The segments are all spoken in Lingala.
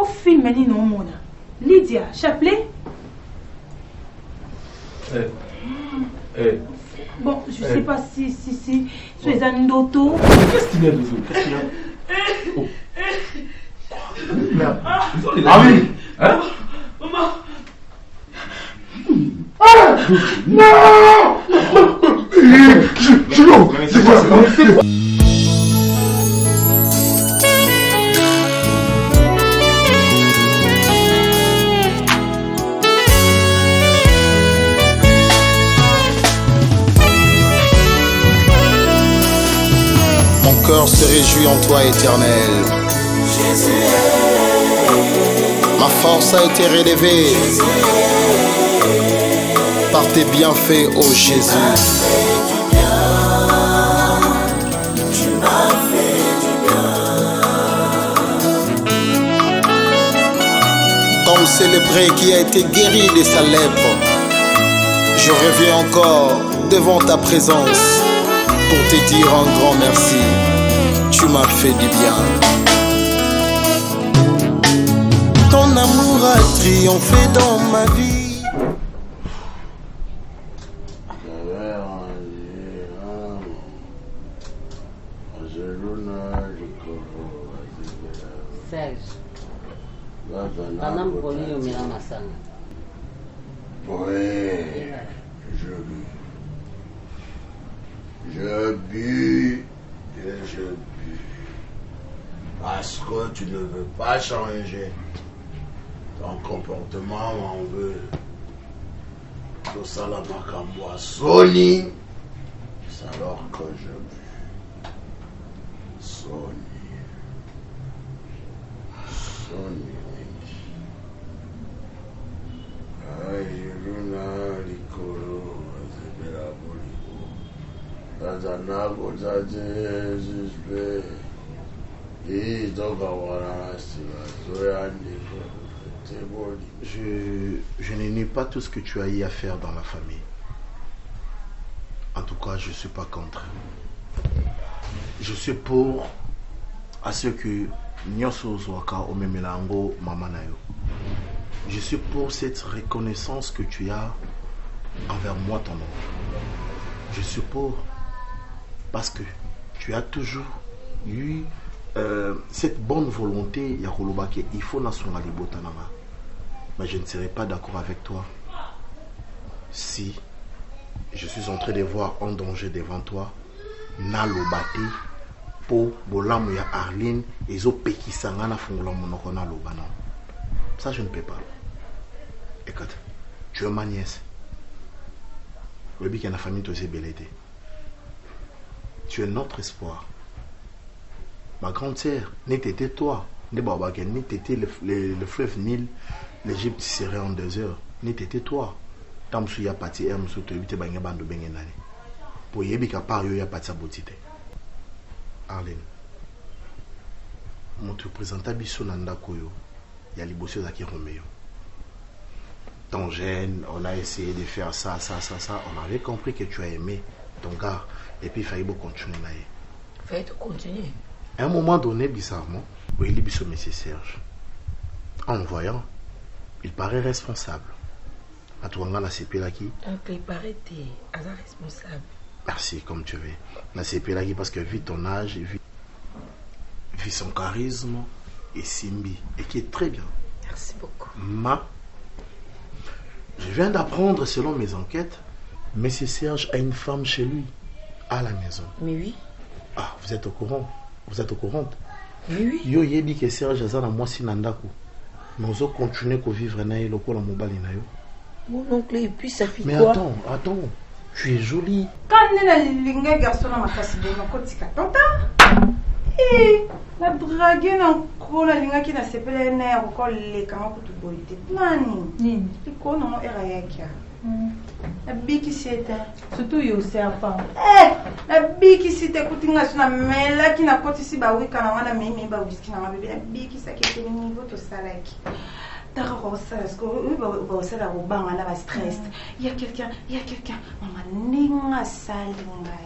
Au film, elle non mona. Lydia, Chapelet. Bon, je sais pas si les andoto. Qu'est-ce qu'il y a de vous? Qu'est-ce qu'il y a? Oh. Merde. Ah oui. Hein? Maman. Ah non. C'est quoi? Mon cœur se réjouit en toi, éternel. Ma force a été relevée par tes bienfaits, ô Jésus. Comme ce lépreux qui a été guéri de sa lèpre, je reviens encore devant ta présence pour te dire un grand merci. Tu m'as fait du bien. Ton amour a triomphé dans ma vie. Serge, pendant que je me ramasse. Oui, je bus et je bus. Parce que tu ne veux pas changer. Ton comportement m'en veut. Tout ça la macamboa Sony. C'est alors que je bus. Sony. Sony. Je ne nie pas tout ce que tu as eu à faire dans la famille. En tout cas, je ne suis pas contre. Je suis pour à ce que Nyoso Zwaka Omemelango Mamanayo. Je suis pour cette reconnaissance que tu as envers moi, ton oncle. Je suis pour parce que tu as toujours eu cette bonne volonté, Yakolobake, il faut nationaliser Botanama. Mais je ne serai pas d'accord avec toi si je suis en train de voir un danger devant toi. Nalobate pour Bolamu ya Arline et zo pekisanga na fongola monoko na lobana. Ça je ne peux pas. Écoute, tu es ma nièce. Le but que la famille te s'est bellété. Tu es notre espoir. Ma grande sœur, n'était toi, n'était le fleuve Nil, l'Égypte serait en 2 heures. N'était toi. Tamsu ya pati emsu to ebite banya bando bengenani. Po yebi ka par yo ya pati sabotite. Arlene. Mon te présenta biso nanda koyo. Ya liboso zaki Roméo. Ton gène, on a essayé de faire ça. On avait compris que tu as aimé ton gars. Et puis il fallait continuer là. Il fallait continuer. À un moment donné, bizarrement, il y a M. Serge. En le voyant, il paraît responsable. À tout moment, la CP là qui. Il paraît responsable. Merci, comme tu veux. La CP là qui, parce que vu ton âge, vu son charisme et Simbi, et qui est très bien. Merci beaucoup. Je viens d'apprendre, selon mes enquêtes, M. Serge a une femme chez lui, à la maison. Mais oui. Ah, vous êtes au courant? Vous êtes au courant? Mais oui. Yo yebi que Serge azana moi sinandako. Mais on continuer à vivre na ye lokola mobali na yo. Mon oncle et puis ça fait mais quoi? Attends. Tu es jolie. Quand on a linga garçon na makasi de nakotika tonta. La drague na ko la linga ki na sepele na ko le kama ko tuboite. Nani? Nini? Iko no era yakia. La biki seta. Surtout yo c'est pas. La biki sita kutinga suna mela ki na koti si ba wika na wana mimi ba whisky na bébé la biki sa ki ni niveau to salaki. Tara rosa parce que ba osala ko banga na ba stress. Il y a quelqu'un. Maman ninga salinga.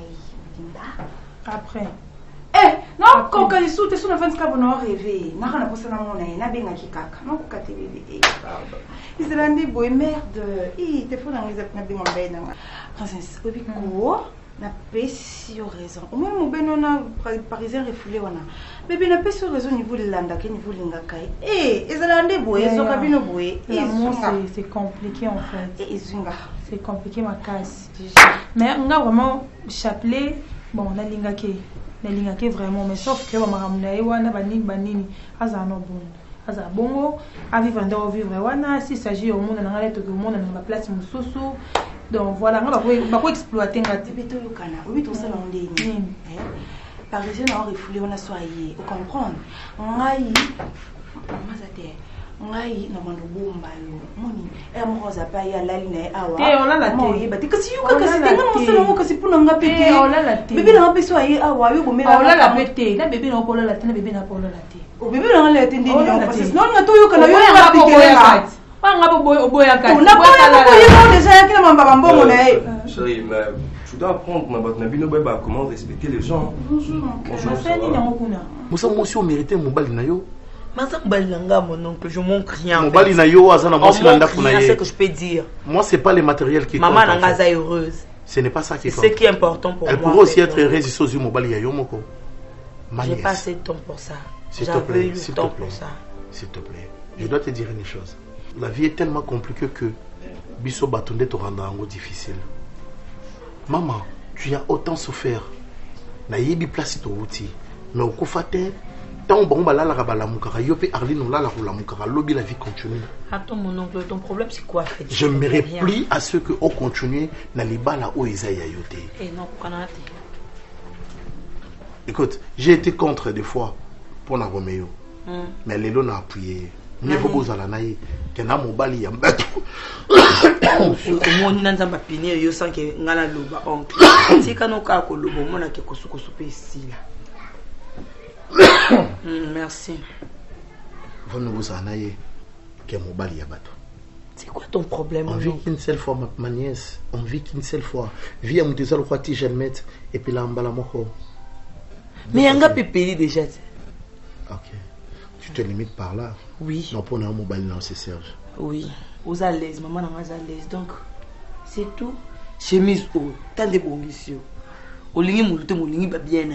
Après. Non, quand il saute sur la fin de cabo non rêvé, n'a rien à penser dans mon œil, n'a bien qui caca, non pour cater bébé. Ils se rendent boy merde. Il te faut dans les apnes bien en bain. Princesse, bébé quoi? N'a pas si raison. Au moins mon ben on a parisien refoulé on a. Bébé n'a pas si raison niveau de l'anda, que niveau lingakai. Ils se rendent boy, ils sont cabine boy. C'est compliqué en fait. Et ils c'est compliqué ma casse. Mais on a vraiment chapelet. Bon, on a lingake vraiment, mais sauf que on m'a ramené wana banini azano bon. Aza bongo, à vivre dans vivre wana, s'il s'agit au monde dans la lettre au monde dans la place musoso. Donc voilà, on va exploiter ngati beto yokana. Oui, tout ça là on dit. Parisien a refoulé on a soyé. Vous comprenez? Ngai mazate. Ngai no mando bomba yo. Moni, rosa pa ya laline awa. On a la tête. Ba kasi yuka kasi tenga mo sala mo kasi puna nga pété. On a la tête. Bébé na peso aye awa yo bomela. On a la pété. La bébé na pola la tête, bébé na pola la tête. O bébé na la tête ndini yo parce non nga to yo kana yo nga piquer. Pas nga boya kat. On a pas déjà qui na mamba mbongo na ye. Chérie, mais tu dois apprendre na bino beba comment respecter les gens. Bonjour. Bonjour. Moussa moi aussi on méritait mon bali na yo. Mon oncle, je manque rien. Mon bali na yo azana moi si landa pour c'est ce que je peux dire. Moi c'est pas les matériels qui comptent. Maman Nangaza est heureuse. Ce n'est pas ça qui compte. C'est ce qui est important pour moi. Elle pourrait aussi être heureuse ici aux yeux mon bali ya yo moko. J'ai pas assez de temps pour ça. S'il te plaît, s'il te plaît. S'il te plaît. Je dois te dire une chose. La vie est tellement compliquée que biso batonde te rendre en difficile. Maman, tu as autant souffert. Na yebi place to outi. Mais au kofate tant bon balala rabala mukara yope Arline on la la mukara lobby la vie continue. Attends mon oncle, ton problème c'est quoi fait? Je me replie à ceux que au continue na libala o Isaïa yote. Et non, kanate. Écoute, j'ai été contre des fois pour na Roméo. Mais Lélo n'a appuyé. Mieux vaut bozala naïe que na mobali ya mbeto. Moi nina nzamba pini yo sans que ngala loba oncle. Si kanoka ko lobo mona ke kosuko soupe ici là. Merci. Vous ne vous en ayez que mobali ya bato. C'est quoi ton problème? On vit qu'une seule fois ma nièce. On vit qu'une seule fois. Vie à Moutezal Kwati Jelmet et puis là en balamoko. Mais yanga pépeli déjà. Ok. Tu te limites par là. Oui. Non, pour un mobile, non, c'est Serge. Oui. Aux à l'aise, maman n'est pas à l'aise. Donc, c'est tout. Chemise haut, tant de bons ici. Au ligne, mon ligne va bien.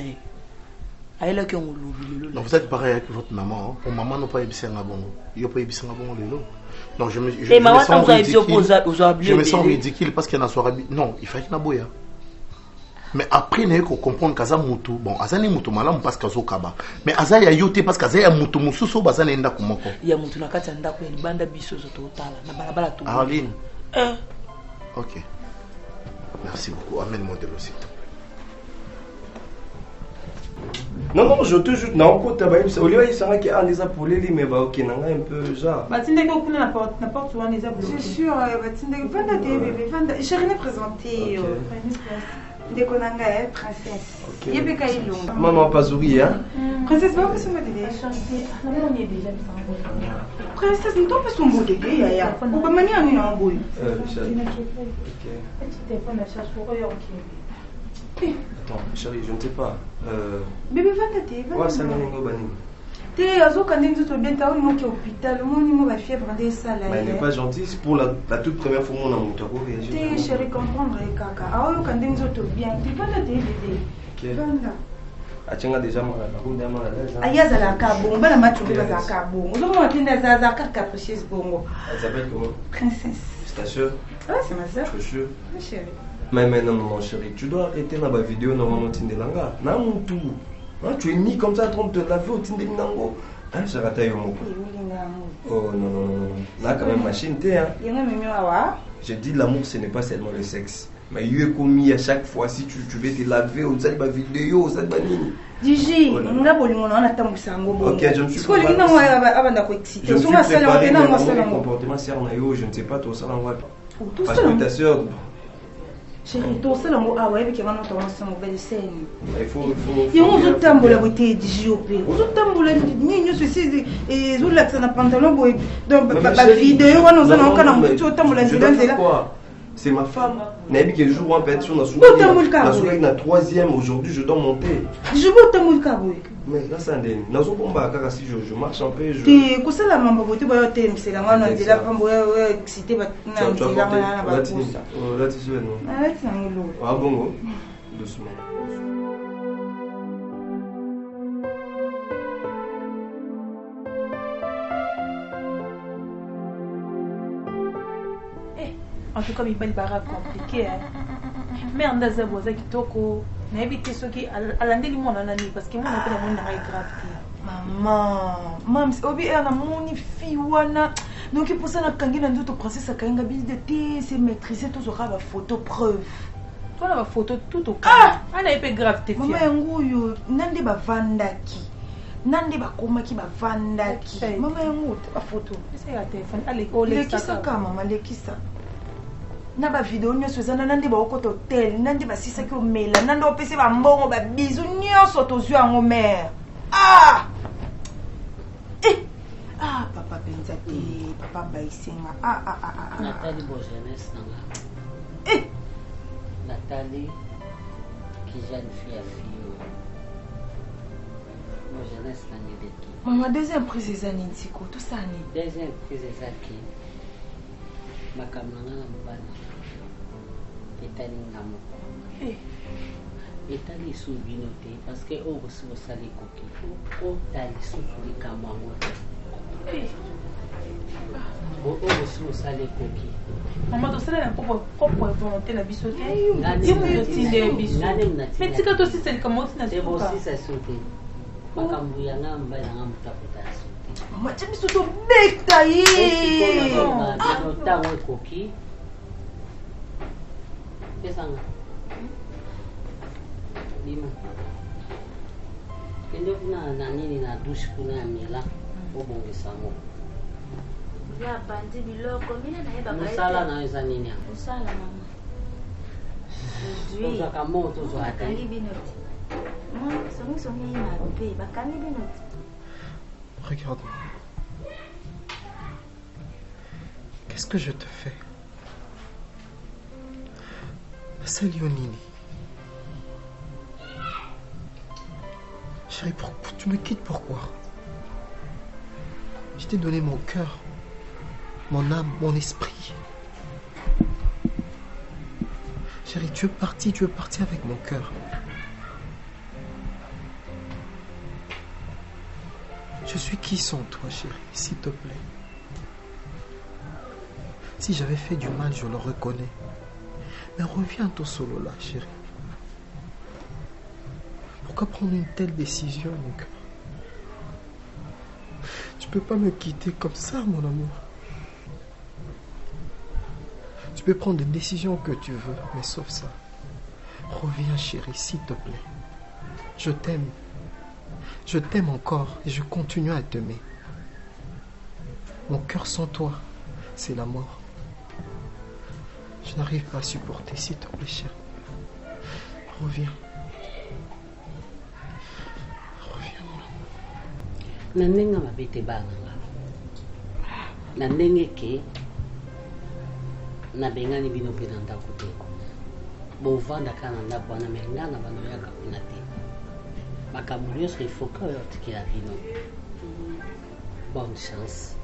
Aïe là qui ont l'oubli. Non, vous êtes pareil avec votre maman. Pour maman, non pas ébissé un bon. Il n'y a pas ébissé un bon lélo. Non, je me sens ridicule parce qu'il y a un soir. Non, il fallait qu'il y ait un boya. Mais après, il faut comprendre qu'Aza Moutou, bon, Aza ni Moutou malam parce qu'Azo Kaba. Mais Aza ya yote parce qu'Aza ya Moutou Moussouso, Baza nenda kumoko. Il y a Moutou Nakati Andako, il banda biso total, na balabala tout. Arline. Ok. Merci beaucoup. Amène-moi de l'eau, s'il te plaît. Non, je te jure, non, quand tu as vu ça, Olivier, il sera qu'il y a des apolés, mais ok, on a un peu genre. Batinde ko kuna na porte souvent les apolés. C'est sûr, Batinde, vanda bébé, vanda. J'ai rien présenté. Dès qu'on a une princesse. Il y a des cas longs. Maman pas sourire, hein? Princesse, pas que ça m'a dit. Princesse, nous t'en pas son beau dégueu, yaya. On va manier un en boule. Attends, chérie, je ne sais pas. Bébé, va ouais, ça n'est pas banni. T'es à Zo quand tu bien t'as eu qui hôpital, mon numéro va fièvre des salles. Mais elle n'est pas gentille, c'est pour la toute première fois qu'on a mon tarot réagi. T'es chérie, comprendre les caca. Ah oui, quand tu bien, tu vas te bébé. Ah, tu as déjà mal à la roue, mal à l'aise. Ah, y'a la cabon, bah la match de la cabon. Nous avons atteint la zaza capricieuse bongo. Elle s'appelle comment? Princesse. C'est ta soeur? Ah, c'est ma soeur. Je suis sûr. Ma chérie. Mais non, chérie, tu dois arrêter dans ma vidéo normalement Tindelanga. Non, tout. Tu es mis comme ça en train de te laver au Tindelinango. Hein, j'ai raté un mot. Oh non. Là, quand même, machine, t'es, hein. J'ai dit l'amour, ce n'est pas seulement le sexe. Mais il est commis à chaque fois si tu veux te laver au ma vidéo, ça te banine. Gigi, on a besoin on a tant de ok, je me suis préparé. Je me suis préparé mon comportement, je ne sais pas, toi ça l'envoie. Parce que ta soeur. Chérie, tout ça, ah ouais, avec un autre nouvelle scène. Il faut. Il y a un tambour la beauté du JOP. On a tambour la beauté, et on a un pantalon. Donc, la vidéo, on a un tambour la vidéo. c'est ma femme. Nabi qui joue en fait sur la Botamulka. la troisième. Aujourd'hui, je dois monter. Je veux Botamulka. Mais là, ça n'est pas combat. Car si je marche un peu, je. Tu sais la maman beauté, bah t'es c'est la maman de la femme excité, bah tu as porté. Là, tu sais non. Ah, c'est un lot. Ah bon, doucement. En tout cas, il n'est pas compliqué. Mais on a des choses qui sont n'habite ce qui a l'année mon année parce que moi on a mon grave. Maman, obi ana moni fiwana. Donc il pour ça na kangina ndoto process akanga bise de thé, c'est maîtriser tout ça ba photo preuve. Toi la photo tout au cas. Ana épée grave te Maman nguyo nande ba vandaki. Nande ba komaki ba vandaki. Maman nguyo ba photo. C'est la téléphone. Allez, oh les kisa ka maman les kisa. Na ba vidéo nyonso ezana nande ba okota hotel nande ba sisa ki omela nande opese ba mbongo ba bizu nyonso tozwi yango mère. Ah papa penza te papa baisenga Nathalie bo jeunesse nanga Nathalie qui jeune fille à fille bo jeunesse nanga deki maman deuxième prise ezani ntiko tout ça ni deuxième prise ezaki makamanga na mbana etali ngamoko etali subino te parce que o bosi bosali koki o tali sukuli kamwango o bosi bosali koki maman to sala na propre volonté na biso te yimo yotinde biso mais tika to sisa likamoti na te bosi sa sote makambu yanga mbana nga mutafuta sote maman tu biso to bekta yi no tango koki pesanga Lima. Kende kuna na nini na douche kuna ya mila obongisa mo. Ya bandi biloko mina na yeba ba. Musala na eza nini ya? Musala mama. Toza kamo tozo ate. Kangi binoti. Moi, songi na pe ba kangi binoti. Regarde-moi. Qu'est-ce que je te fais? Salionini. Chérie, tu me quittes pourquoi? Je t'ai donné mon cœur, mon âme, mon esprit. Chérie, tu es parti avec mon cœur. Je suis qui sans toi, chérie, s'il te plaît? Si j'avais fait du mal, je le reconnais. Mais reviens ton solo là, chérie. Pourquoi prendre une telle décision, mon cœur? Tu peux pas me quitter comme ça, mon amour. Tu peux prendre des décisions que tu veux, mais sauf ça. Reviens, chérie, s'il te plaît. Je t'aime. Je t'aime encore et je continue à t'aimer. Mon cœur sans toi, c'est la mort. Je n'arrive pas à supporter, s'il te plaît, chérie. Reviens. Na ndenge mabete bananga na ndenge ke na bengani bino mpe na ndako te bovandaka na ndako wana me nga na bano yaka kuna te makambo nyonso ifoka oyo otikela bino bonne chance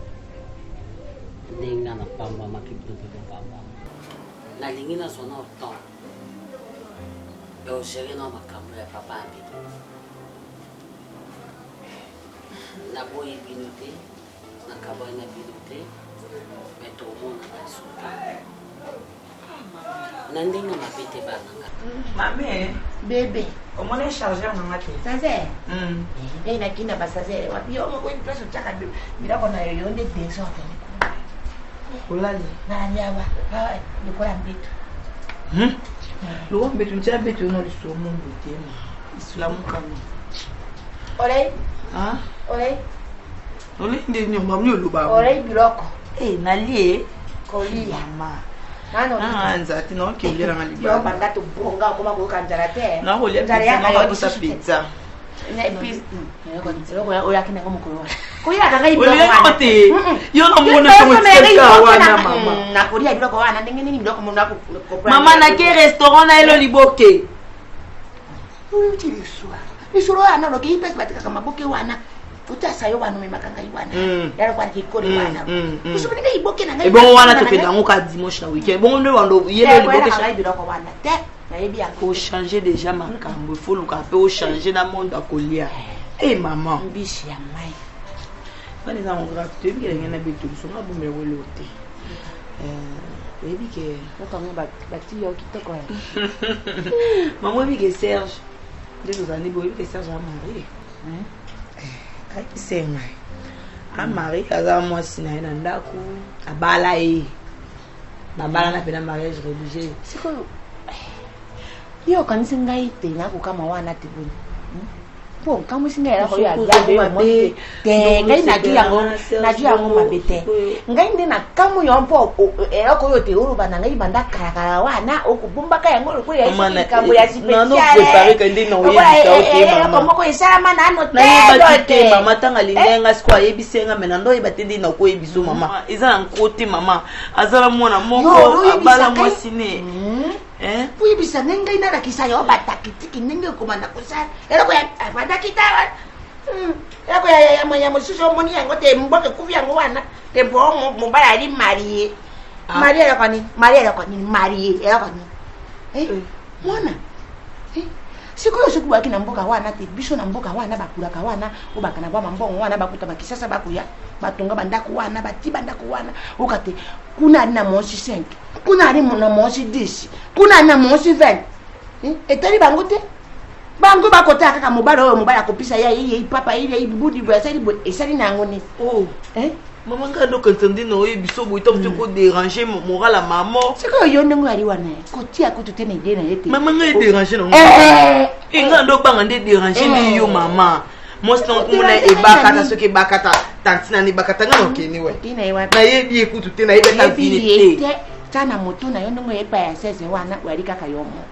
ndenge nga na pambwamaki bino mpe bopambwama nalingi nazwa na otan eogere na makambo ya papa ya bino na boye bino te na kaboi na bino te me tomona na suka na ndenge mabe te bananga mame bébé omona chargeur nanga te sazer nde nakina basazer wapi yo moko une place otiaka biloko na yo nde desordre olali nanyaba lokola mbeto lowa mbeto ntia mbeto yo na lisusu omongo te isilamukami oreille oreille nde nyomamni oloba oreille biloko nalie kolia mama nza te naokelielanga libaa banda tobonga okoma koyoka nzala te nakolia pizza nakobusa pizza oyaki nango mokolo wana koya kanga Yo na mona to mtseka wana mama. Na kolia biloko wana ndenge nini biloko mona ko. Mama na ke restaurant na elo liboke. Uti liswa. Lisoro ana loke ipesi batika kama boke wana. Utasa yo wana memakanga iwana. Yaro kwa kikori wana. Usubini ngai boke na ngai. Ebongo wana tokenda ngoka dimanche na weekend. Bongo ndo wando yelo liboke cha biloko wana. Te. Faut changer déjà ma cambo, il faut le capter, changer dans le monde à colia. Eh maman, biche ya mai. Quand les gens ont gratté, il y a un habitu, ils sont pas bon mais reloté. Et puis que quand on va bâtir qui te quoi. Maman dit que Serge, des années boy que Serge a marié. C'est mai. A marié kaza moi sina ina ndako, abala e. Na bala na pena mariage religieux. C'est quoi? Yo kanisa ngai tena ko kama wana tibuni. Bon, kama singa era ko ya mabe. Te ngai na ju yango mabete. Ngai ndina kama yo mpo era ko yo te uruba na ngai banda karakara wana okubumba ka yango ko ya kambo ya special. Non préparer ka ndina oyebisa oke mama. Ko isama na no te. Na te mama tanga linenga siko ayebisenga mena ndo yebatende na ko yebiso mama. Eza na nkoti mama. Azala mwana moko abala mwasine. Puyi bisa nenga ina na kisayo batakitiki nenga komanda kosa. Era ko ya banda kitara. Era ko ya manya mususo moni yango te mboke kufi yango wana. Te bo mo bala ali marié. Marié era kwani? Marié era kwani? Marié era kwani? Mwana. Sikoyo sikuba kina mboka wana te biso na mboka wana bakula ka wana obaka na bwa mbongo wana bakuta bakisasa bakuya batonga bandako wana bati bandako wana okate kuna na mosi 5 kuna ni na mosi 10 kuna na mosi 20 etali bango te bango bakota kaka mobala oyo mobala kopisa ya ye papa ile ibudi bwa sali esali nango ni Maman quand on entendait no ebiso boito mtu ko déranger moral à maman. C'est que yo ndenge ali wana ko tia ko tutene ide na yete. Maman ngai déranger no. Ngando banga ndé déranger mais yo maman. Moi sinon mona e bakata soki bakata tantina ni bakata ngano keni we. Na yebi ekutu te na yebe ta vinité. Tana moto na yo ndenge yepa ya sese wana wali kaka yo mo.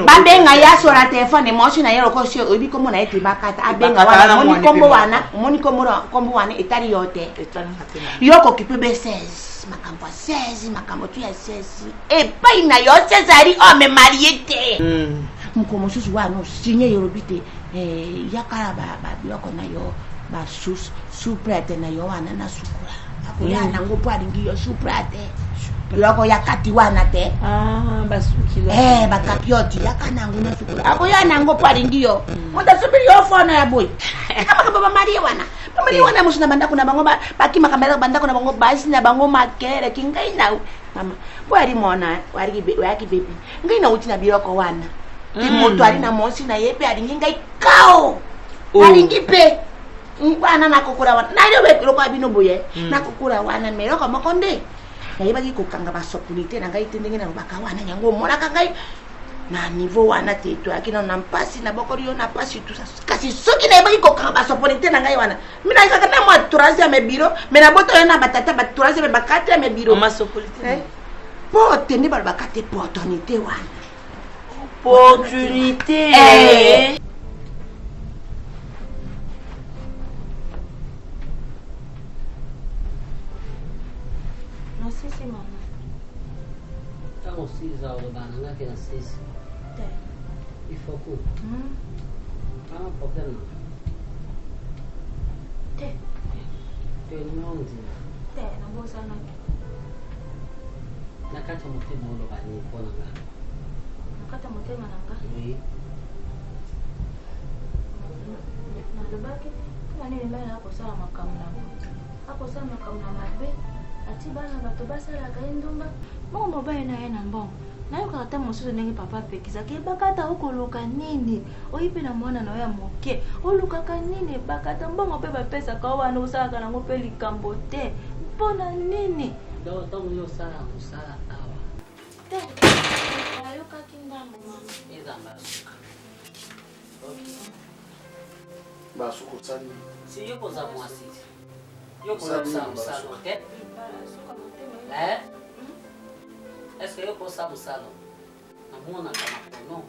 Babenga ya sora telefone moshi na yero ko sio obi komo na ete bakata abenga wana moni kombo wana etali yote yoko kipebe 16 makambo 16 makambo tu ya 16 e pai na yo cesari o me mariete mkomo susu wana sinye yorobite yakara ba biloko na yo ba suprate na yo wana na sukura akoya na ngopo alingi yo suprate biloko yakati wana te basukilo bakapioti yakanangu na sukura akoya na ngopo alingi yo muda subiri yo fono ya boy kama baba Maria wana musina bandako na bango bakima kamera bandako na bango basi na bango makere kingai na mama bwari mona wari baby ngai na uti na biloko wana moto ali na mosi na yepe alingi ngai kao alingi pe bana nakukura wana nayo be biloko abino boye nakukura wana meloko makonde yeba ki kokanga ba sokulite na ngai tendenge na baka wana nyango mona kangai na niveau wana teto akina na mpasi na bokori yo na pasi tout ça kasi soki na yeba ki kokanga ba sokulite na ngai wana mina kaka na mo troisième me biro me na boto yo na batata ba troisième ba quatrième me biro ma sokulite po tende ba bakate opportunité wana opportunité Sisi mama. Estamos 6 horas de banana que não sei se. E foco. Ah, por que não? Tem onde? Não vou usar nada. Na casa não tem bolo para nem pôr na casa. Na casa não tem nada. Oui. Na lubaki, kama nini mbaya hapo sawa makamna. Hapo sawa makamna mabe. Ati bana bato basala kaindumba mo mobile na yena mbongo nayo kata mosusu ndenge papa pekisa ke bakata okoluka nini oyipe na mwana na ya moke olukaka nini bakata mbongo pe bapesa ka wana usaka nango pe likambo te mpona nini do yo sala awa te ayo kakindambo mama ezamba suka basuku sani si yo poza mwasi yo poza musalo te est-ce que yo posa musalo namona kama kono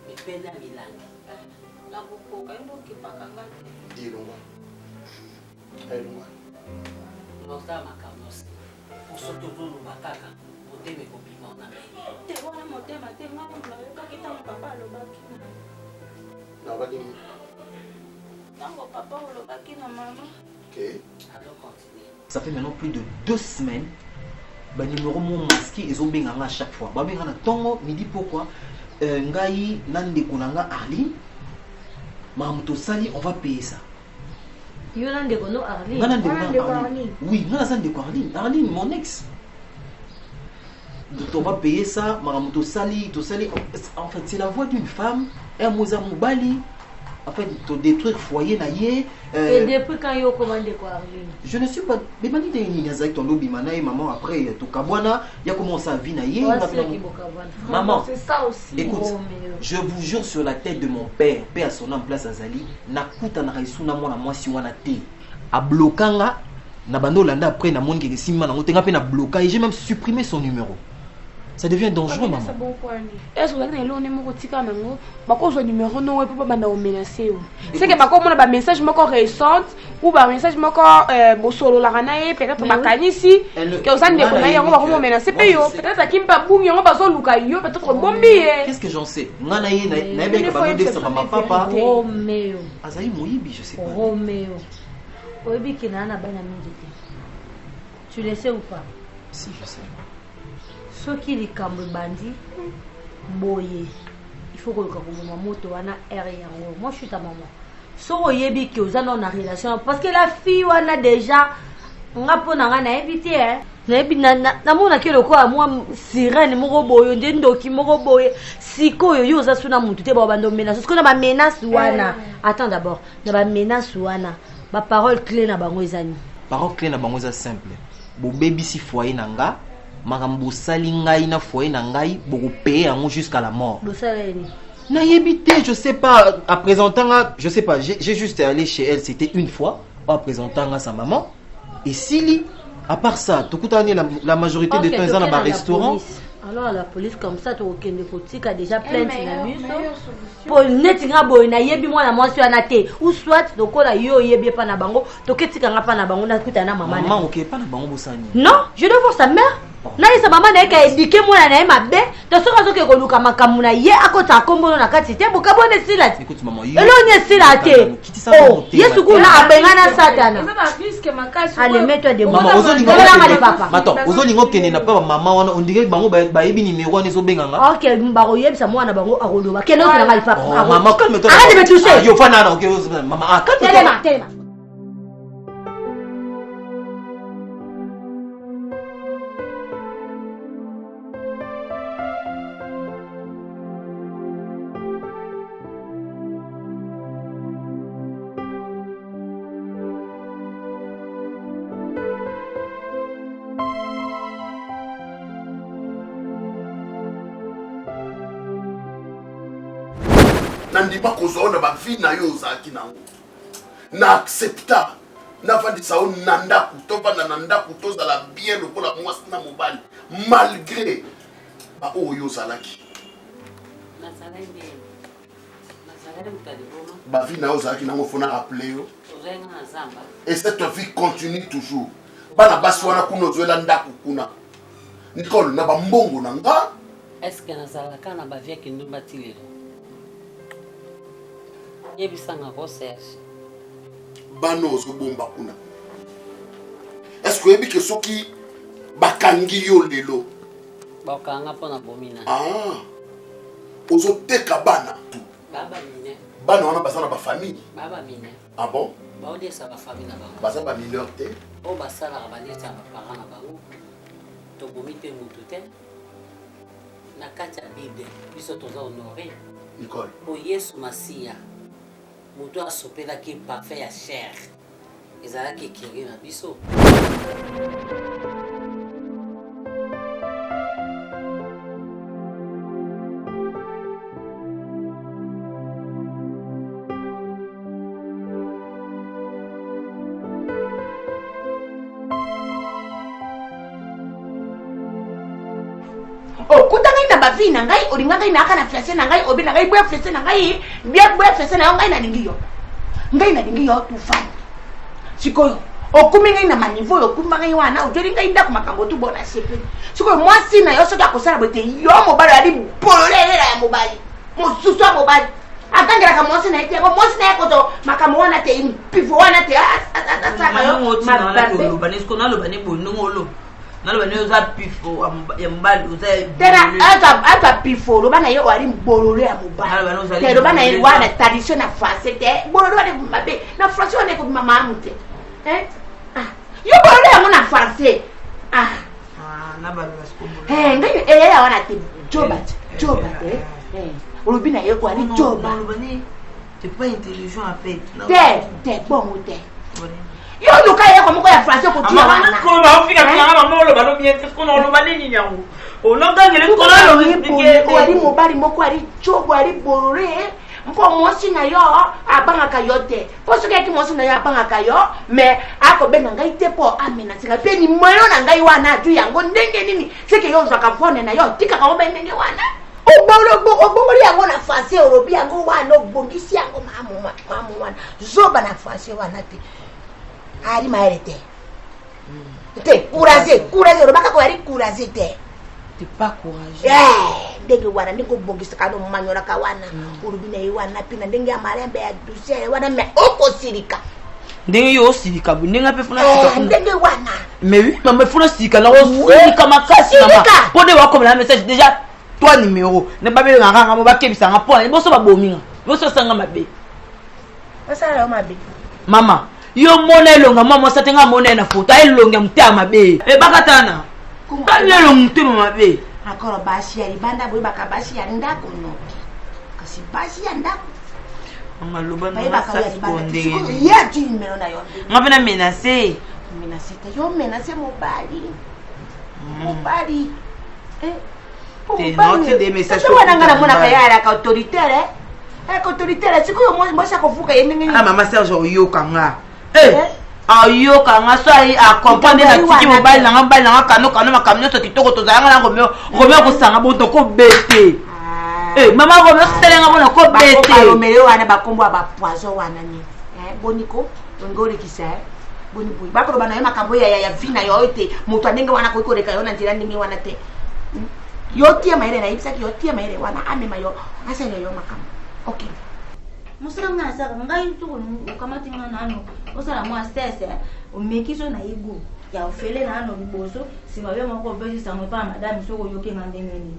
mipenda milangi na bukoka ndo kipakanga Ça fait maintenant plus de 2 semaines. Le numéro mon masqué ils ont bien à chaque fois. Bah bien tongo me dit pourquoi ngai nande kunanga Arline. Mamuto sali on va payer ça. Yo nande kono Arline. Oui, non ça de Arline. Arline mon ex. Donc on va payer ça, Mamuto sali, to sali. En fait, c'est la voix d'une femme, un moza mubali. En fait, de détruire foyer naïe. Et depuis quand yo commandé quoi Arline? Je ne suis pas. Mais mani de Niazaki ton lobby manaï maman après tout kabwana, il y a commencé à vivre naïe. Maman, c'est ça aussi. Écoute, je vous jure sur la tête de mon père, père à son nom place Azali, nakuta na raisuna mona moi si wana te. A blokanga na bando landa après na monde qui simma na ngotenga pe na bloqué, j'ai même supprimé son numéro. Ça devient dangereux, maman. Est-ce que vous avez un numéro de numéro? Je numéro non, pour pas menacer. C'est que je un message récent ou un message solo la ranae peut-être ma canisi que vous avez on va menacer peut-être qu'il pas boum on va soluka yo peut-être bombi. Qu'est-ce que j'en sais? Ngana ye na bien que dire ça ma papa. Roméo. Azaï moyibi, je sais pas. Roméo. Oyebi ki na bana mingi. Tu le sais ou pas? Si, je sais. Ce qui est comme bandit, boye. Il faut que le moto wana yango. Moi je suis ta maman. So yebi ki ozana na relation parce que la fille wana déjà nga pona nga na éviter hein. Na ebi na mona ke loko a moi sirène moko boyo ndoki moko boye sikoyo yo za suna mutu te ba bando menace. Parce que na ba menace wana. Attends d'abord, na ba menace wana. Ba parole clé na bango ezani. Parole clé na bango za simple. Bo baby si foyer nanga. Marambo sali ngai na foyer na ngai boko payer yango jusqu'à la mort. Na yebité, je sais pas, à présentant, je sais pas, j'ai juste allé chez elle, c'était une fois, en présentant à sa maman. Et Sili, à part ça, tout la majorité des temps dans un restaurant. Alors à la police comme ça, tu as déjà plainte na biso. Pour net nga boy na yebi mwana mwasi wana te. Ou soit lokola yo yebi pa na bango, toketika nga pa na bango na kuta na maman. Maman OK, pas na bango bosani. Non, je dois voir sa mère. Na sa maman na ka éduquer mwana na mabe. To soka zo ke koluka makamu na ye akota kombono na kati te boka bone sila. Écoute maman, yo. Elo nye sila te. Oh, Yesu kuna abenga na satana. Allez, mets-toi debout. Maman, ozolingo ngale papa. Attends, ozolingo kene na papa maman wana on dirait bango ba yebi numéro wana zo benganga. OK, mbaro yebisa mwana bango akoloba. Keno na ngale papa. Maman, calme-toi. Arrête de me toucher. Yo fana na OK, maman, calme-toi. Téléma. Nandima kozona ba vie na yo ozaki nango na accepta na vandi sao nanda kutoba na nanda kutoza la bien lokola mwasi na mobali malgré ba oyo zalaki ba vie na yo ozaki nango fona rappeler yo et cette vie continue toujours bana basi wana kuno zoela ndako kuna nikolo na ba mbongo na nga est-ce que nazalaka na ba vie ki ndumba tilelo yebisanga ko Serge bano ozobomba kuna est-ce que yebi ke soki bakangi yo lelo bakanga pona bomina ozoteka bana baba mine bana wana baza na ba famille baba mine ah bon baodesa ba famille na bango baza ba mineur te o basala ba leta ba parents na bango to bomite mutu te na kati ya Bible biso toza honoré Nicole o Yesu Masia mutu asopelaki parfait ya chair ezalaki ekiri na biso kutangai na bavi na ngai olinga ngai na aka na fiancé na ngai obi na ngai boya fiancé na ngai boya fiancé na ngai na lingi yo ngai nalingi yo tufana sikoyo okumi ngai na maniveau okuma ngai wana ojeli ngai ndako makambo tu bona sepeli sikoyo mwasi na yo soki akosala bote yo mobali ali bololelela ya mobali mosusu ya mobali atangelaka mwasi na ye te yango mwasi na ye koto makambo wana te pifo wana te asaka yo naloba ne oza pifo ya mobali oza tena ata pifo oloba na ye oali bololo ya mobali te oloba na ye wana tradition na français te bololo wana mabe na français wana ekobima maamu te yo bololo yango na français ngai eyeya wana te joba te olobi na ye oali joba te bongo te yo luka ye ko moko ya français ko tia wana ko ba fika kanga mama lo ba lo bien ko no lo ba nini nyango o no ngangele ko lo expliquer ko ali mobali moko ali chobo ali borore mpo mosi na yo abanga ka yo te po so ke mosi na yo abanga ka yo mais ako benga ngai te po amena sika pe ni moyo na ngai wana tu yango ndenge nini sike yo zaka fone na yo tika ka obe ndenge wana obongoli yango na français olobi yango wana obongisi yango mamu wana zoba na français wana te ali maere te courageux olobaka ko ali courageux te t'es pas courageux ndenge wana ndenge obongisaka no manyolaka wana olobi na ye wana pina ndenge ya malembe ya douceur wana me okosilika ndenge yo osilika ndenge mpe funa sika ndenge wana mais oui mama funa sika na osilika makasi mama po de wakomela message déjà toi numéro ne babele nganga mo bakebisanga pona boso babominga boso sanga mabe osala mabe mama yo mona elonga mama satenga mona na foto elonga mutama mabe bakatana kalelo mutama mabe akoro bashi ya libanda boy bakabashi ya ndako no kasi bashi ya ndako mama loba na sakonde ya tu numéro na yo ngapena menacer te yo menacer mobali te note des messages ko wana ngana mona kaya ka autoritaire autoritaire sikoyo mo sa kofuka yendenge mama Serge oyokanga ayokanga so ai accompagner na tiki mobile na ngamba na kano makamyo to kitoko to zanga na ngomyo kusanga boto ko bete mama ngomyo selenga bona ko bete alomele wana bakombo ba poison wana ni boniko ngori kisa boni boy bakolo bana yo makambo ya vina yo ete moto andenge wana ko ikoreka yo na ndira ndenge wana te yo tia maire na ibisaki yo tia maire wana amema yo asele yo makambo okay musala mna saka ngai tu ukamati ngana ano osala mwa sese umekiso na igu ya ofele na ano liboso simabe moko bezi sango pa madame soko yoke ngandenge ni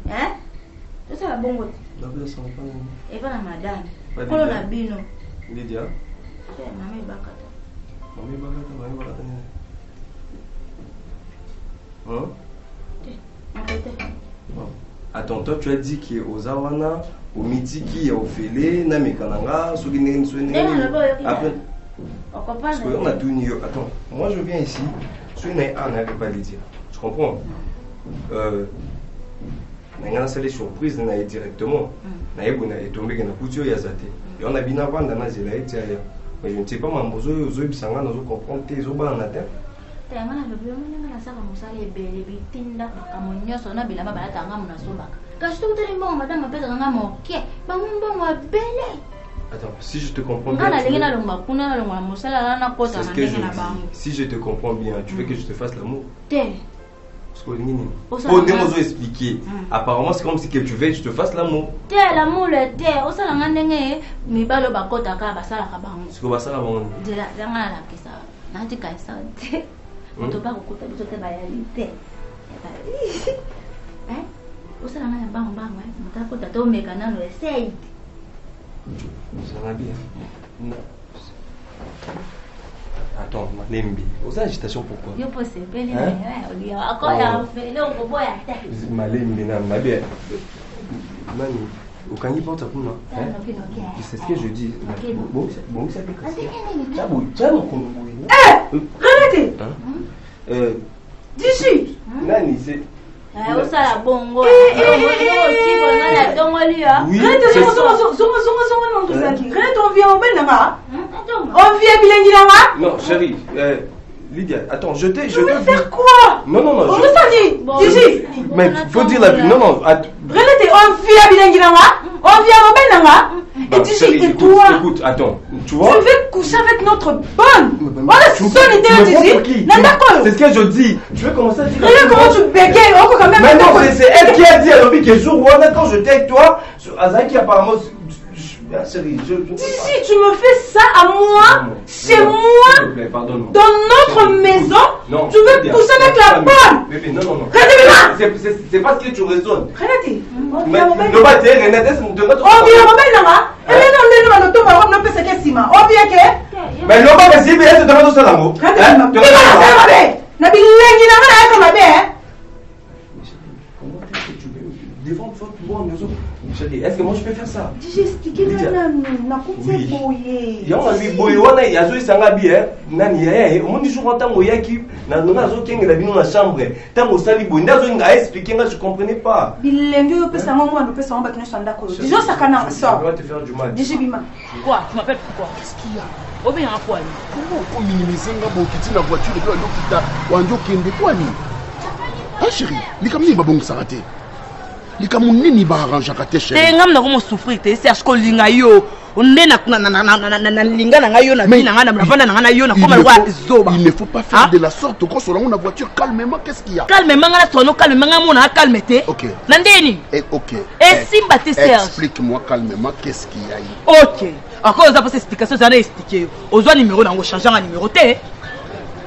osala bongo na bela sango pa ni pa na madame kolo na bino Lydia mami bakata ni Attends, toi tu as dit qu'il est aux Awana, au Mitiki, au Félé, Namikananga, Sougine, après. Parce qu'on a tout nié. Attends, moi je viens ici, je suis né en n'arrive pas à le dire. Tu comprends? On a installé surprise, on a directement. On a tombé dans la couture, il y a zaté. Et on a bien avant dans la zélaïe, mais je ne sais pas, ma mozo, je ne sais pas, je comprends, je ne sais pas, Tayamana lobi omunyenga nasaka musala ebele bitinda kamonyoso na bilamba balatanga muna sombaka kasi tokuteli mbongo madame apesaka nga moke bango mbongo abele. Attends, si je te comprends bien. C'est ce que je dis. Si je te comprends bien, tu veux que je te fasse l'amour? Parce que on nous expliquer. Apparemment, c'est comme si que tu veux que je te fasse l'amour. L'amour le thé. Au salon ngandenge mi balo bakota ka basala ka bango. Ce que basala bango. Dela ngana la kesa. Nanti ka sante. Oto ba kokota biso te ba yalité. Au salon ngana bango bango. Mutako tato meka nano essaye. Ça va bien. Non. Attends, Malembi. Aux agitations pourquoi? Yo possible, Malembi, Nani, au cani porte pour moi. C'est ce que je dis. Bon, ça fait que arrêtez. D'ici. Nani, c'est. Osala bongo. Non, chérie, Lydia, attends, je t'ai vu. Faire quoi? Non. On me dit. Mais faut dire la. Non. Renate, on vit à Bilangiranga. On vient au Benanga. Et Digi, et toi? Écoute, attends, tu vois? Tu veux coucher avec notre bonne? On a son idée, Digi. C'est ce que je dis. Tu veux commencer à dire? Regarde comment tu bégayes. On peut quand même. Mais non, c'est elle qui a dit à Lobi que jour quand j'étais avec toi, Azaki apparemment. Digi, tu me fais ça à moi, chez moi, dans notre maison. Tu veux coucher avec la bonne? Bébé, non. Renate, c'est pas ce que tu raisonnes. Renate, on vient au Benanga. Mais non, pas si, mais elle te demande au salamo. Défendre votre moi, est-ce que moi je peux faire ça? J'ai expliqué oui. Il y a un boyona, il y a un sangabi, nani yaya, on dit souvent tant yaki, na zo kenga la bino na chambre, tant sali boy, ndazo nga expliquer nga je comprenais pas. Bilengue peut ça moi on peut ça on va que sanda ko. Déjà ça kana ça. Je vais te faire du mal. Déjà bima. Quoi? Tu m'appelles pourquoi? Qu'est-ce qu'il y a? Au bien à quoi? Comment on minimiser nga bo kiti na voiture et puis on kita wanjo kende quoi ni? Ah chérie, ni comme ni babong s'arrêter. Les Camerounais ba arrange ka te chérie. Te ngam na ko souffrir te cherche ko linga yo. Onde na linga na ngayo na bina nga na mravana na nga yo na koma lwa zoba. Il ne faut pas faire de la sorte quand on a une voiture calmement qu'est-ce qu'il y a? Calmement nga sono calmement nga mona calmete. OK. Nandeni? OK. Et Simba te Serge. Explique-moi calmement qu'est-ce qu'il y a. OK. Encore aux apports explication ça expliquer. Aux numéro na ngo changer un numéro te.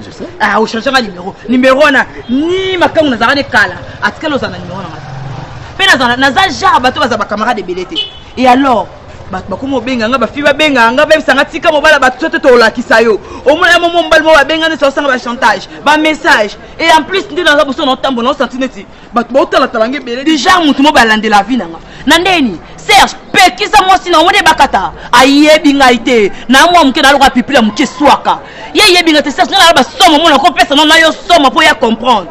Je sais. Ah, au changer un numéro. Numéro na ni makangu na zara ne kala. Atikelo za na numéro na. Naza genre bato baza ba camarade belete. Et alors bato bakomo benganga ba fiba benganga ba sanga tika mobala bato to to lakisa yo. Au moins moment mbal mo ba benganga so sanga ba chantage, ba message. Et en plus ndi dans boso no tambo no sentineti. Bato ba otala talange belete. Déjà mutu mo ba lande la vie nanga. Nandeni Serge pekisa mo sina mo de bakata. Ayebi ngaite. Na mo mke na loka pipila mke swaka. Ye yebi ngate Serge na ba somo mo na ko pesa no na yo somo pour ya comprendre.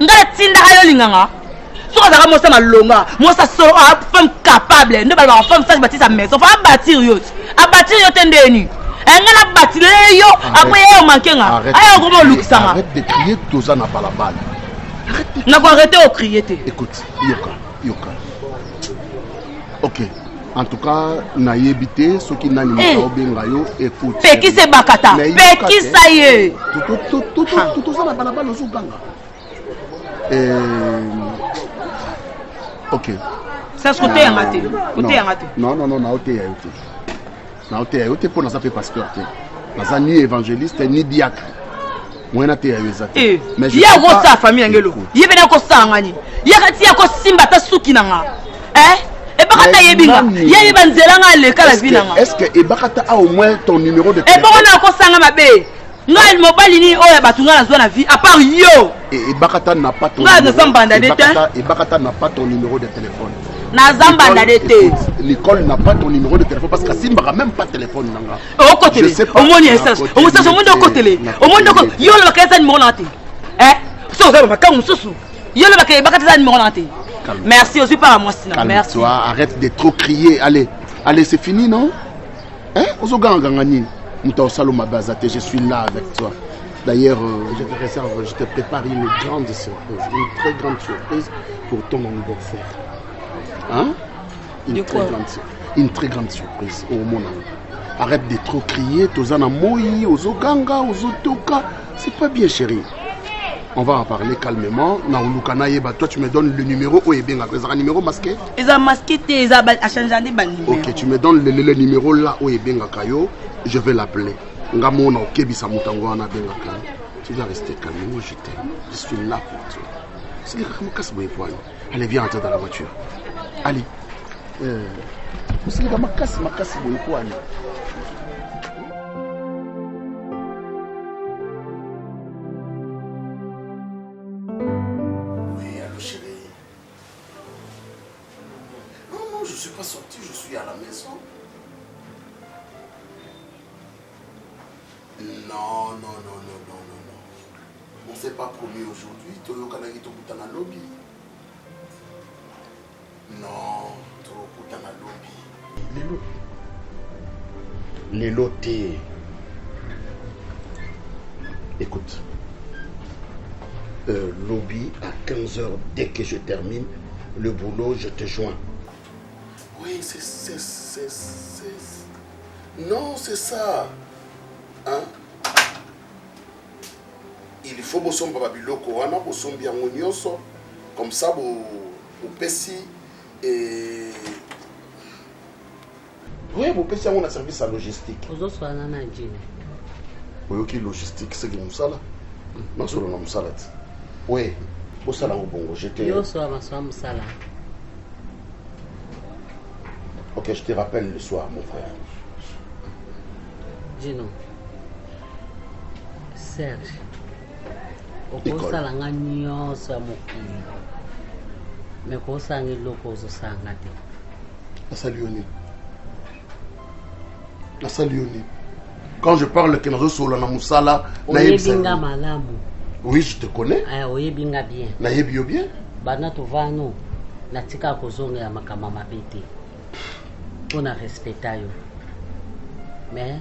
Ngala tinda hayo linganga. Moi ça longa, moi ça sort femme capable, ne pas femme ça bâtir sa maison, faut bâtir yo. A bâtir yo tendeni. Ngala bâtir yo, après yo mankenga. Ayo comment look ça. Arrête de crier tout ça n'a pas la balle. Arrête. N'a pas arrêté au crier. Écoute, Yoka. OK. En tout cas, na yebité ce qui n'a ni obenga yo écoute. Peki se bakata. Peki ça y est. Tout ça n'a pas la balle au Soukanga. OK. Ça se côté amaté. Côté amaté. Non, na côté yaoté. Na côté yaoté pour na ça fait pasteur. Na ni évangéliste ni diacre. Moi na té yaoté. Mais je ya ko sa famille ngelo. Yebe na ko sa ngani. Ya kati ya ko simba ta suki nanga. Et bakata yebinga. Ya yeba nzela nga le kala binanga. Est-ce que et bakata a au moins ton numéro de téléphone? Et bon na ko sanga mabe. Ngal mobile ni oya batunga na zona vie à part yo. Et Bakata n'a pas ton Bakata n'a pas ton numéro de téléphone. Na zamba ndete. L'école n'a pas ton numéro de téléphone parce que Simba n'a même pas de téléphone nanga. Au côté. Au moins il ça. Au moins ça au moins de côté. Au moins de yo le bakata numéro nanté. So ça va quand mususu. Yo le bakata numéro nanté. Merci aussi par moi sinon. Merci. Toi arrête de trop crier. Allez, c'est fini non? Ozoganga ngani. Je suis là avec toi. D'ailleurs, je te réserve, je te prépare une grande surprise, une très grande surprise pour ton anniversaire. Hein? Une très grande surprise au monde. Arrête de trop crier, Tozana Moï, aux Oganga, aux Otoka. C'est pas bien, chérie. On va en parler calmement. Toi, tu me donnes le numéro. Un numéro masqué? Ils ont masqué, ils ont changé de numéro. Ok, tu me donnes le numéro là où est bien Kayo. Je vais l'appeler. Tu vas rester calme. Moi, je t'aime. Je suis là pour toi. Allez, viens entrer dans la voiture. Allez. Je ne suis pas sorti, je suis à la maison. Non. On ne s'est pas promis aujourd'hui. Toyo Kanagi Tokutana Lobby. Non, Tokutana Lobby. Les lotés. Écoute. Lobby à 15h, dès que je termine le boulot, je te joins. Oui, Non, c'est ça. Hein? Il faut que vous babiloko wana bosombi yango nyonso comme ça vous pesi et oui vous pesi yango na service à logistique. Ozoswana na njini. Oyoki logistique c'est comme ça là. Non solo na musala. Oui, bosala ngo bongo j'étais. Yo so maswa musala. OK, je te rappelle le soir mon frère. Gino. Serge. Okosalanga nyonso ya mokili me kosanga eloko ozosanga te. Nasali yoni. Quand je parle que nazosolola na musala oyebinga malamu. Oui, je te connais. Oyebinga bien. Nayebi yo bien. Bana tovano natika kozongela makambo mabe te mpona respecta yo. Mais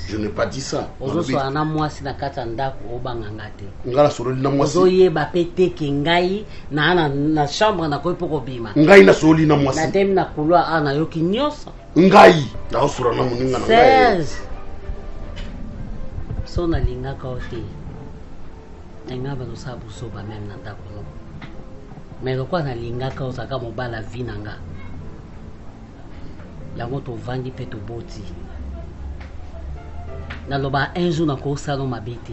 je n'ai pas dit ça. Ozoswana na mwasi na kati ya ndako obanganga te. Ngala sololi na mwasi. Ozoyeba pe te ke ngai na chambre na koyi poko bima. Ngai na sololi na mwasi. Na temi na couloir ana yoki nyonso. Ngai na osura na muninga na ngai. So na linga ka ote. Enga ba dosa busoba même na ndako no. Mais lokwa na linga ka osaka mobala vi nanga. Yango to vandi pe to boti. Naloba un jour nakosala mabe te.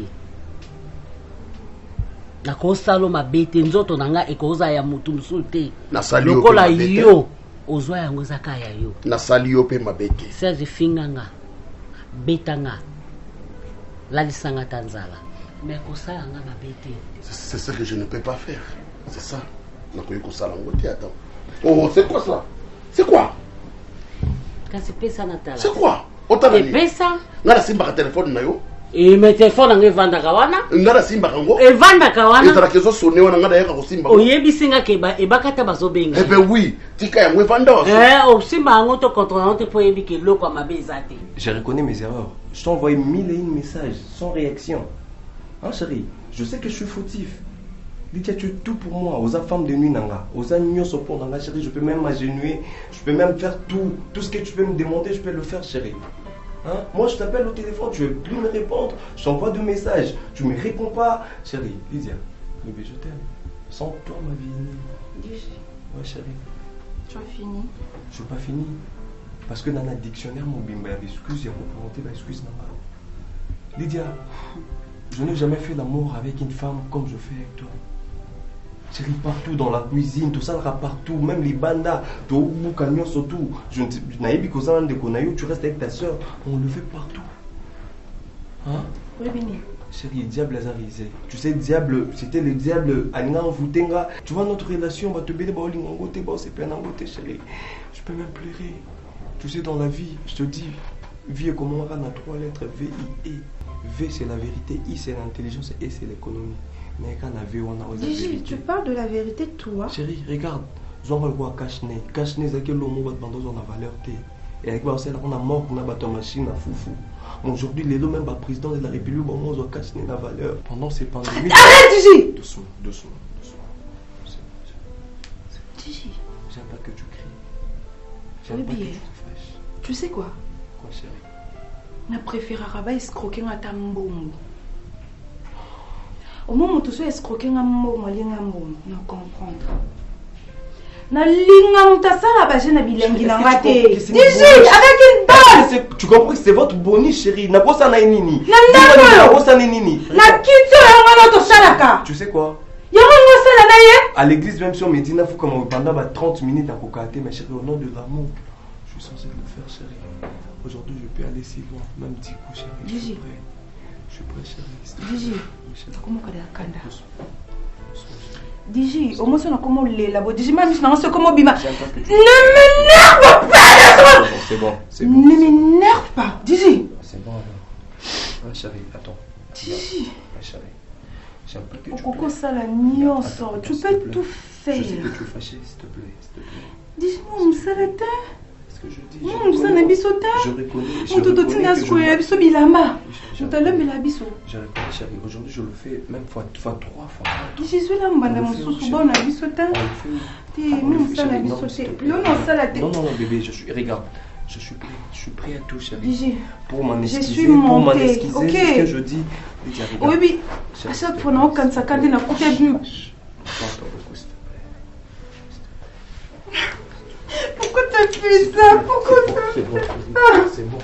Nakosala mabe te nzoto nanga ekoza ya mutu musu te. Lokola yo ozwa yango zaka ya yo. Nasali yo pe mabe te. Serge finganga betanga lalisanga tanzala. Mais kosala nga mabe te. C'est ce que je ne peux pas faire. C'est ça. Nakoyi kosala ngote attends. Oh, c'est quoi ça? C'est quoi? Kasi pesa natala. C'est quoi? Otana ni. Pesa? Ngala simba ka téléphone na yo. Me téléphone nga evanda kawana? Ngala simba kango. Evanda kawana? Ezala kezo sonné wana ngada yaka ko simba. Oyebisinga ke ebakata bazobenga. Eh ben oui, tika yango evanda waso. Osimba ngo to contrôlant te po yebi ke loko mabe ezate. J'ai reconnu mes erreurs. Je t'ai envoyé 1001 messages sans réaction. Hein chérie, je sais que je suis fautif. Lydia, tu es tout pour moi. Aux femmes de nuit nanga, aux agneaux pour nanga, chérie, je peux même m'agenouiller, je peux même faire tout ce que tu peux me demander, je peux le faire, chérie. Hein? Moi, je t'appelle au téléphone, tu ne veux plus me répondre, je t'envoie des messages, tu ne me réponds pas, chérie. Lydia, bébé, je t'aime. Sans toi, ma vie. Ouais, chérie. Tu as fini? Je n'ai pas fini. Parce que dans le dictionnaire, mon bimba, il y a excuse, il y a représenté, excuse nanga. Lydia, je n'ai jamais fait l'amour avec une femme comme je fais avec toi. Chérie, partout dans la cuisine, tout ça partout, même les bandas, tout boucagnon surtout. Je n'ai pas de tu restes avec ta soeur, on le fait partout. Hein? Oui, Bini. Chérie, le diable les a risés. Tu sais, le diable, c'était le diable. Tu vois notre relation, va te béler, c'est pas un chérie. Je peux même pleurer. Tu sais, dans la vie, je te dis, vie est comme on a 3 lettres, V-I-E. V c'est la vérité, I c'est l'intelligence et E c'est l'économie. Mais quand on a Gigi, tu parles de la vérité toi? Chérie, regarde, on va le voir cache-nez. Cache-nez, c'est que l'homme va te vendre la valeur. Et avec moi, on a mort pour notre machine à foufou. Aujourd'hui, les deux même le président de la République, on va cache-nez la valeur. Pendant ces pandémies. Arrête, Gigi! Doucement. Gigi. J'aime pas que tu cries. J'aime pas que tu te fâches. Tu sais quoi? Quoi, chérie? Je préfère escroquer à ta mbongo. Au moment où tu escroquer à mbongo, je comprendre. Na linga mutasala ba jeune bilengi na ngate. Digi avec une balle. Tu comprends que c'est votre boni chérie. Na bossa na nini. Na bossa na nini. Na kitso ya ngana to salaka. Tu sais quoi? Ya ngana sala na ye. À l'église même si on me dit na faut comme pendant 30 minutes à kokate mais chérie au nom de l'amour, je suis censé le faire chérie. Aujourd'hui je peux aller si loin, même 10 coups chérie. Gigi. Je suis prêt chérie. Gigi. Comment kade akanda? Digi, au moins, on a comment les labos. Digi, même si on a comment bima. Ne m'énerve pas! C'est bon. Ne m'énerve pas, Digi. C'est bon alors. Ah, chérie, attends. Digi. Ah, chérie. J'aime pas que tu. Coco, ça la nuance. Tu peux tout faire. Je sais que tu es fâché, s'il te plaît. Dis-moi, on s'arrête. ce que je dis. Non, ça n'a biso ta. Je reconnais. On te donne à ce qu'on a biso bilama. On t'a l'homme la biso. Je reconnais, chérie. Aujourd'hui, je le fais même fois 3 fois. Je suis là, madame, mon sous bon à biso ta. Non, ça la biso. Non, ça la tête. Non, bébé, regarde. Je suis prêt à tout, chérie. Gigi, pour m'en excuser. Je suis montée. Okay. C'est ce que je dis. Oui, à chaque fois, on a quand on a coupé venu. Pourquoi t'as fait ça? Pourquoi t'as fait ça? C'est bon.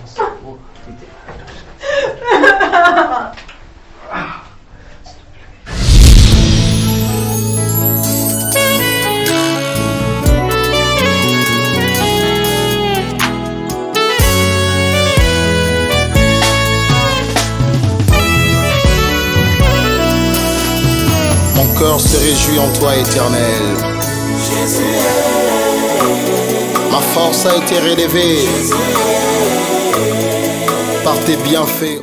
Mon cœur se réjouit en toi, Éternel. Ma force a été relevée par tes bienfaits.